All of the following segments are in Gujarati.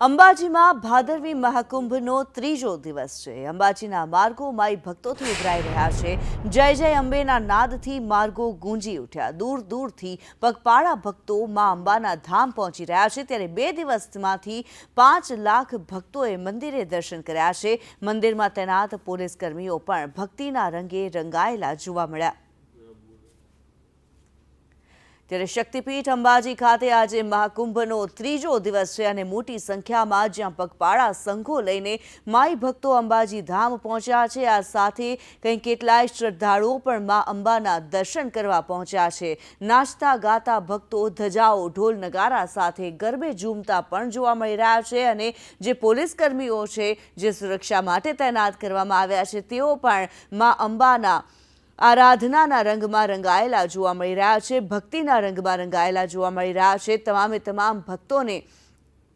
અંબાજીમાં ભાદરવી મહાકુંભનો ત્રીજો દિવસ છે। અંબાજીના માર્ગો માઈ ભક્તોથી ઉભરાઈ રહ્યા છે। જય જય અંબેના નાદથી માર્ગો ગુંજી ઉઠ્યા। દૂર દૂરથી પગપાળા ભક્તો માં અંબાના ધામ પહોંચી રહ્યા છે। ત્યારે 2 દિવસમાંથી 5 લાખ ભક્તોએ મંદિરે દર્શન કર્યા છે। મંદિરમાં તૈનાત પોલીસ કર્મીઓ પણ ભક્તિના રંગે રંગાયેલા જોવા મળ્યા। ત્યારે શક્તિપીઠ અંબાજી ખાતે આજે મહાકુંભનો ત્રીજો દિવસ છે અને મોટી સંખ્યામાં જ્યાં પગપાળા સંઘો લઈને માઈ ભક્તો અંબાજી ધામ પહોંચ્યા છે। આ સાથે કંઈ કેટલાય શ્રદ્ધાળુઓ પણ મા અંબાના દર્શન કરવા પહોંચ્યા છે। નાચતા ગાતા ભક્તો ધજાઓ ઢોલ નગારા સાથે ગરબે ઝૂમતા પણ જોવા મળી રહ્યા છે અને જે પોલીસ કર્મીઓ છે જે સુરક્ષા માટે તૈનાત કરવામાં આવ્યા છે તેઓ પણ મા અંબાના આરાધનાના રંગમાં રંગાયેલા જોવા મળી રહ્યા છે। ભક્તિના રંગમાં રંગાયેલા જોવા મળી રહ્યા છે। તમામે તમામ ભક્તોને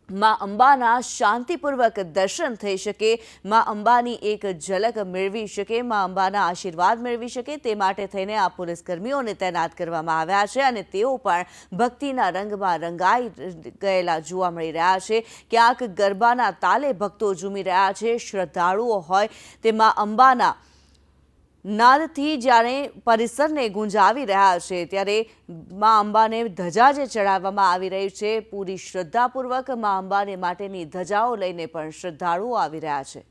માં અંબાના શાંતિપૂર્વક દર્શન થઈ શકે, માં અંબાની એક ઝલક મેળવી શકે, માં અંબાના આશીર્વાદ મેળવી શકે તે માટે થઈને આ પોલીસ કર્મીઓને તૈનાત કરવામાં આવ્યા છે અને તેઓ પણ ભક્તિના રંગમાં રંગાઈ ગયેલા જોવા મળી રહ્યા છે। ક્યાંક ગરબાના તાલે ભક્તો ઝૂમી રહ્યા છે। શ્રદ્ધાળુઓ હોય તે માં અંબાના નાદથી જ્યારે પરિસરને ગુંજાવી રહ્યા છે ત્યારે મા અંબાને ધજા જે ચડાવવામાં આવી રહી છે પૂરી શ્રદ્ધાપૂર્વક મા અંબાને માટેની ધજાઓ લઈને પણ શ્રદ્ધાળુઓ આવી રહ્યા છે।